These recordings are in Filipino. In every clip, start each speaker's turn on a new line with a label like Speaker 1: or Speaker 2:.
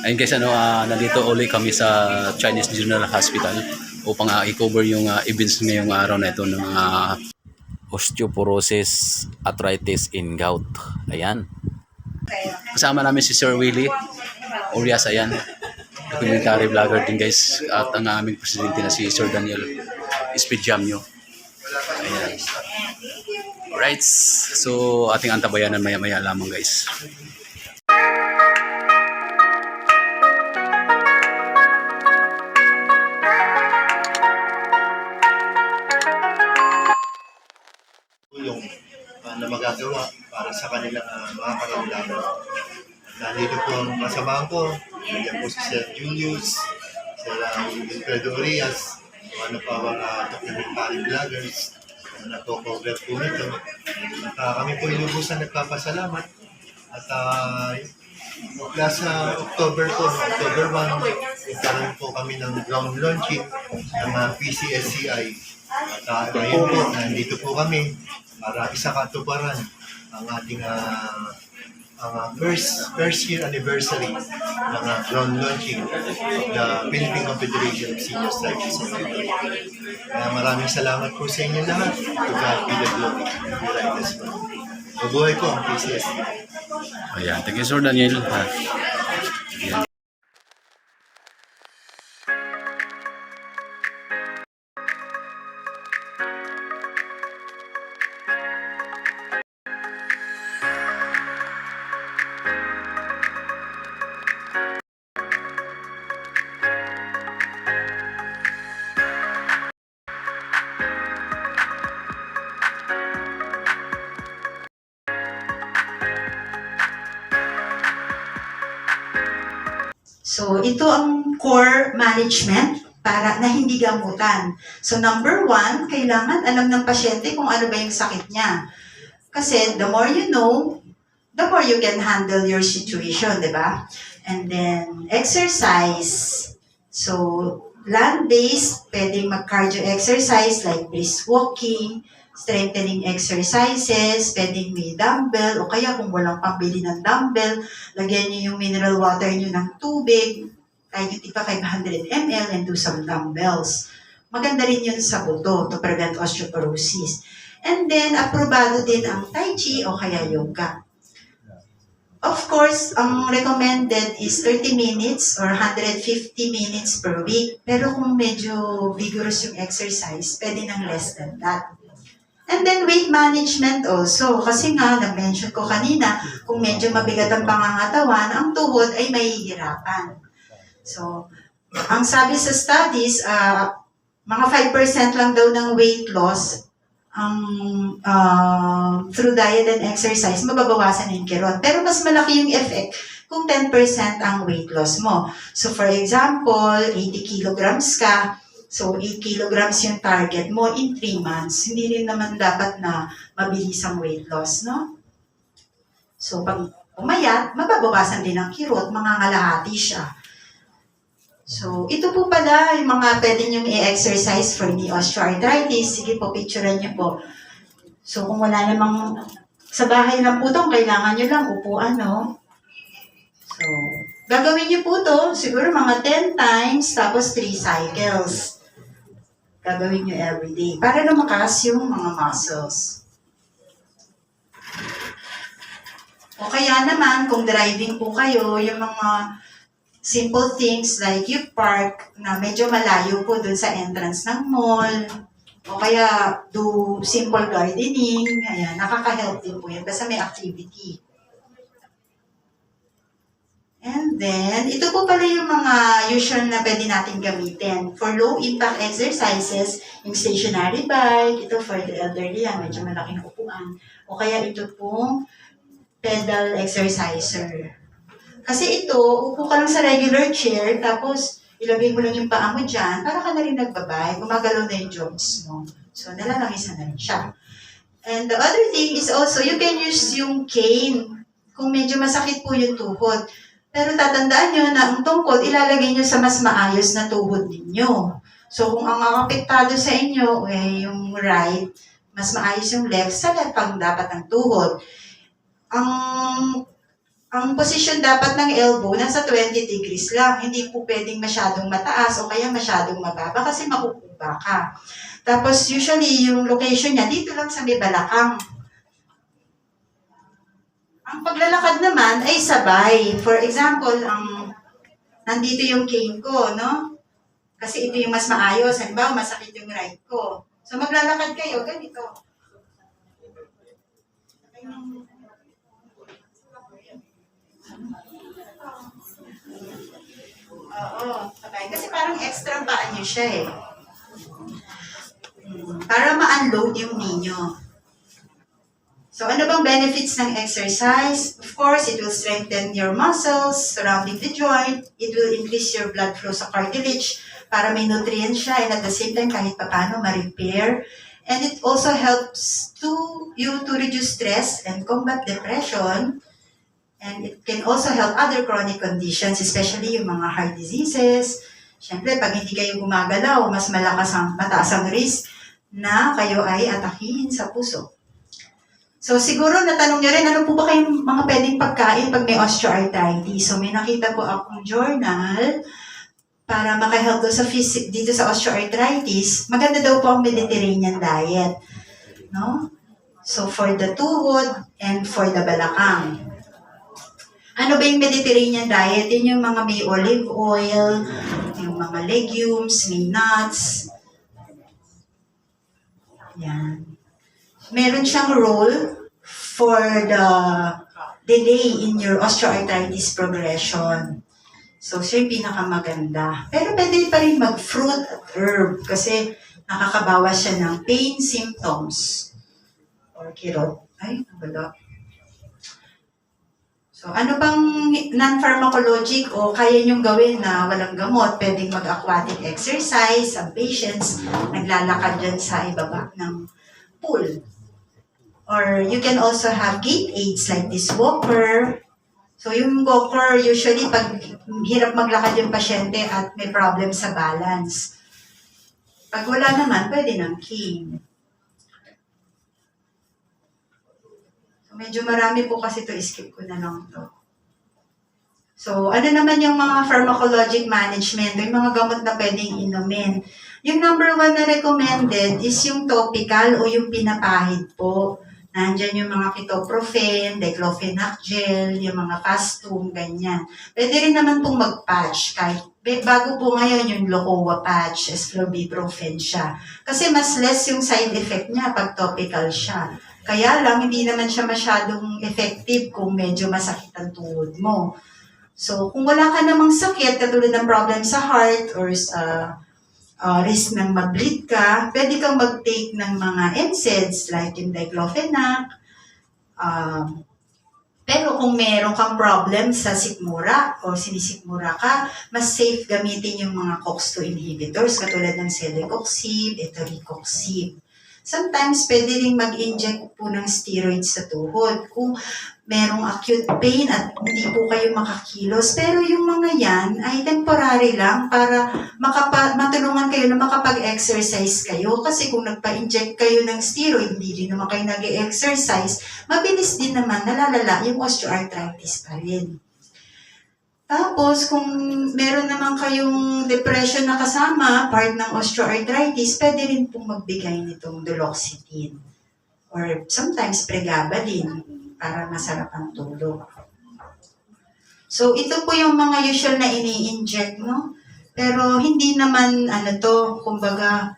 Speaker 1: Ayun guys, nandito ulit kami sa Chinese General Hospital upang i-cover yung events ngayong araw na ito ng osteoporosis, arthritis in gout. Ayan. Kasama namin si Sir Willie Urias, ayan. Documentary vlogger din guys. At ang aming presidente na si Sir Daniel Espidjamyo. Ayan. Alright. So, ating antabayanan maya-maya lamang guys.
Speaker 2: Na magagawa para sa kanilang mga pangangailangan. Nandito po ang kasamahan ko. Nandiyan po si Sir Julius, Sir Wilfredo Urias, ano pa mga documentary vloggers na nagpo-cover po nito. At kami po ilubusan nagpapasalamat. At mula sa October 1, nagkaroon po kami ng ground launching ng PCSCI. At ngayon po, nandito po kami para isakatuparan ang ating first year anniversary ng ground launching of the Philippine Confederation of Senior Citizens. Kaya maraming salamat po sa inyo lahat. To God be the glory. Mabuhay po ang PCS.
Speaker 1: Ayan, thank you Sir Daniel. Ayan.
Speaker 3: So, ito ang core management para na hindi gamutan. So, number 1, kailangan alam ng pasyente kung ano ba yung sakit niya. Kasi the more you know, the more you can handle your situation, di ba? And then, exercise. So, land-based, pwedeng mag-cardio exercise like brisk walking, strengthening exercises, pwedeng may dumbbell, o kaya kung walang pambili ng dumbbell, lagyan nyo yung mineral water nyo ng tubig, kahit yung tipa 500 ml, and do some dumbbells. Maganda rin yun sa buto to prevent osteoporosis. And then, aprobado din ang Tai Chi o kaya yoga. Of course, ang recommended is 30 minutes or 150 minutes per week. Pero kung medyo vigorous yung exercise, pwede nang less than that. And then weight management also. Kasi nga, na-mention ko kanina, kung medyo mabigat ang pangangatawan, ang tuhod ay mahihirapan. So, ang sabi sa studies, mga 5% lang daw ng weight loss through diet and exercise, mababawasan yung kirot. Pero mas malaki yung effect kung 10% ang weight loss mo. So, for example, 80 kilograms ka, so, 8 kilograms yung target mo in 3 months. Hindi rin naman dapat na mabilis ang weight loss, no? So, pag umayat, mababawasan din ang kirot, mangangalahati siya. So, ito po pala yung mga pwede nyong i-exercise for knee osteoarthritis. Sige po, picturean nyo po. So, kung wala namang sa bahay lang po itong, kailangan nyo lang upuan, no? So, gagawin nyo po ito, siguro mga 10 times, tapos 3 cycles. Gagawin nyo everyday para lumakas yung mga muscles. O kaya naman, kung driving po kayo, yung mga simple things like you park na medyo malayo po dun sa entrance ng mall, o kaya do simple gardening, ayan, nakaka-help din po yan basta may activity. And then, ito po pala yung mga usual na pwede natin gamitin. For low-impact exercises, yung stationary bike, ito for the elderly, medyo malaking upuan. O kaya ito pong pedal exerciser. Kasi ito, upo ka lang sa regular chair, tapos ilagay mo lang yung paa mo dyan, para ka na rin nagbabay, gumagalaw na yung joints mo. So, nalalangisa na rin siya. And the other thing is also, you can use yung cane kung medyo masakit po yung tuhod. Pero tatandaan nyo na ang tungkod, ilalagay nyo sa mas maayos na tuhod ninyo. So, kung ang apektado sa inyo, yung right, mas maayos yung left, sa left ang dapat ang tuhod. ang posisyon dapat ng elbow nasa 20 degrees lang. Hindi po pwedeng masyadong mataas o kaya masyadong mababa kasi makukuba ka. Tapos usually yung location niya dito lang sa may balakang. Ang paglalakad naman ay sabay. For example, nandito yung cane ko, no? Kasi ito yung mas maayos. Halimbawa, masakit yung right ko. So maglalakad kayo, ganito. Oo, sabay. Kasi parang extra paa niyo siya eh. Para ma-unload yung knee nyo. So, ano bang benefits ng exercise? Of course, it will strengthen your muscles surrounding the joint. It will increase your blood flow sa cartilage para may nutrients siya and at the same time kahit paano ma-repair. And it also helps you to reduce stress and combat depression. And it can also help other chronic conditions, especially yung mga heart diseases. Siyempre, pag hindi kayo gumagalaw, mas mataas ang risk na kayo ay atakihin sa puso. So siguro natanong nyo rin, ano po ba kayong mga pwedeng pagkain pag may osteoarthritis? So may nakita po akong journal para makahelp dito sa osteoarthritis. Maganda daw po ang Mediterranean diet. No? So for the tuhod and for the balakang. Ano ba yung Mediterranean diet? Yun yung mga may olive oil, yung mga legumes, may nuts. Yan. Meron siyang role for the delay in your osteoarthritis progression. So, siya yung pinakamaganda. Pero pwede pa rin mag-fruit at herb kasi nakakabawas siya ng pain symptoms. Or kirot. Ay, wala. So, ano bang non-pharmacologic o kaya niyong gawin na walang gamot? Pwedeng mag-aquatic exercise. Ang patients, naglalakad dyan sa ibaba ng pool. Or you can also have gait aids like this walker. So yung walker, usually pag hirap maglakad yung pasyente at may problem sa balance. Pag wala naman, pwede ng cane. So medyo marami po kasi to, skip ko na lang to. So ano naman yung mga pharmacologic management, yung mga gamot na pwedeng inumin. Yung number 1 na recommended is yung topical o yung pinapahid po. Nandyan yung mga ketoprofen, diclofenac gel, yung mga Fastum, ganyan. Pwede rin naman pong mag-patch. Kahit bago po ngayon yung Locoa patch, esclobiprofen siya. Kasi mas less yung side effect niya pag topical siya. Kaya lang, hindi naman siya masyadong effective kung medyo masakit ang tuhod mo. So, kung wala ka namang sakit, katulad ng problem sa heart or sa risk ng mag-bleed ka, pwede kang mag-take ng mga NSAIDs like yung diclofenac. Pero kung meron kang problem sa sikmura o sinisikmura ka, mas safe gamitin yung mga COX-2 inhibitors katulad ng celecoxib, etoricoxib. Sometimes, pwede rin mag-inject po ng steroids sa tuhod kung merong acute pain at hindi po kayo makakilos. Pero yung mga yan ay temporary lang para matulungan kayo na makapag-exercise kayo. Kasi kung nagpa-inject kayo ng steroid, hindi rin naman kayo nag-exercise, mabilis din naman nalalala yung osteoarthritis pa rin. Tapos, kung meron naman kayong depression na kasama, part ng osteoarthritis, pwede rin pong magbigay nitong duloxetine. Or sometimes pregabalin para masarap ang tulog. So, ito po yung mga usual na ini-inject, no? Pero hindi naman, kumbaga,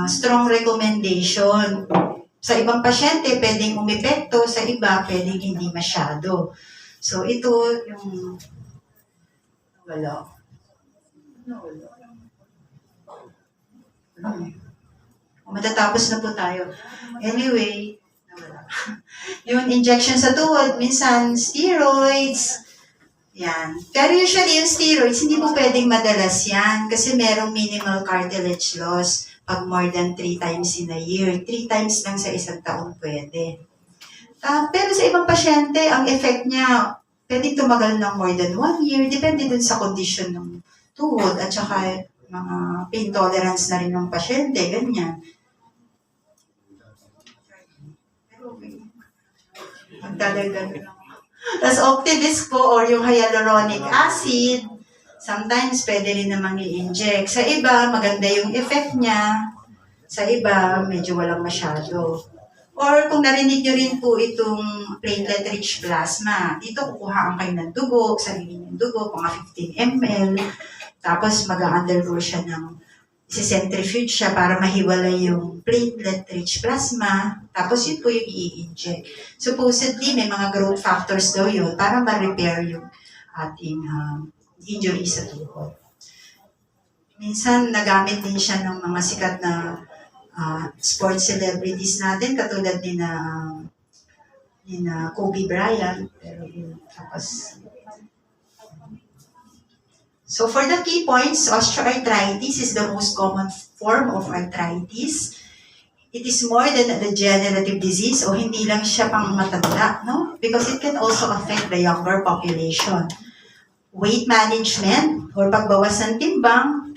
Speaker 3: strong recommendation. Sa ibang pasyente, pwedeng umepekto. Sa iba, pwedeng hindi masyado. So, ito yung wala. Matatapos na po tayo. Anyway, yung injection sa tuhod, minsan steroids. Yan. Pero usually yung steroids, hindi po pwedeng madalas yan kasi merong minimal cartilage loss pag more than 3 times in a year. 3 times lang sa isang taon pwede. Pero sa ibang pasyente, ang effect niya, pwedeng tumagal ng more than 1 year, depende dun sa kondisyon ng tuhod at saka mga pain tolerance na rin ng pasyente, ganyan. Magdadagdag lang. Tapos Optivis po or yung hyaluronic acid, sometimes pwede rin namang i-inject. Sa iba, maganda yung effect niya. Sa iba, medyo walang masyado. Or kung narinig nyo rin po itong platelet-rich plasma, dito kukuhaan kayo ng dugo, sarili ng dugo, mga 15 ml. Tapos mag-undergo siya ng centrifuge siya para mahiwalay yung platelet-rich plasma. Tapos yun po yung i-inject. Supposedly, may mga growth factors daw yun para ma-repair yung ating injury sa dugo. Minsan, nagamit din siya ng mga sikat na sports celebrities natin, katulad ni na Kobe Bryant. Pero yun, tapos... So for the key points, osteoarthritis is the most common form of arthritis. It is more than a degenerative disease o hindi lang siya pang matanda, no? Because it can also affect the younger population. Weight management or pagbawas ng timbang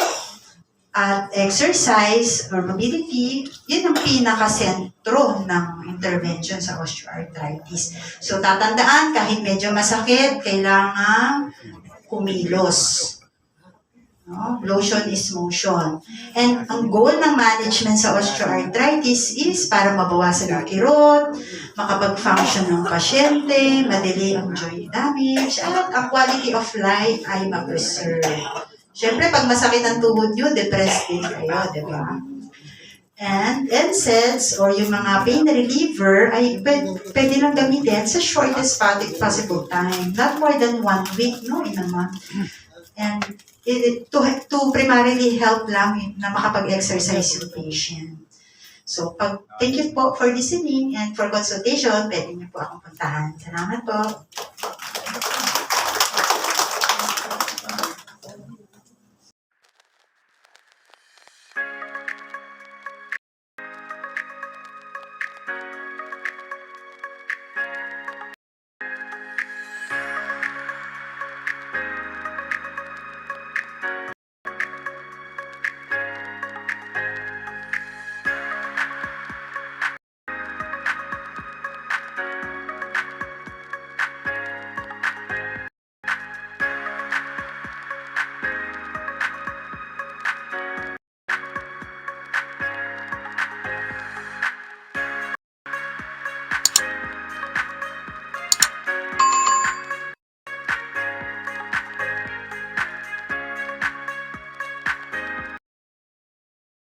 Speaker 3: at exercise or mobility, yun ang pinaka-sentro ng intervention sa osteoarthritis. So tatandaan, kahit medyo masakit, kailangan kumilos. No? Motion is motion. And ang goal ng management sa osteoarthritis is para mabawasan ang kirot, makapag-function ng pasyente, madelay ang joint damage, at ang quality of life ay ma-preserve. Siyempre, pag masakit ang tuhod nyo, depressed din kayo, di ba? And NSAIDs or yung mga pain reliever ay pwede lang gamitin sa shortest possible time. Not more than 1 week, no, in a month. And to primarily help lang na makapag-exercise yung patient. So, thank you po for listening and for consultation, pwede niyo po akong puntahan. Salamat po.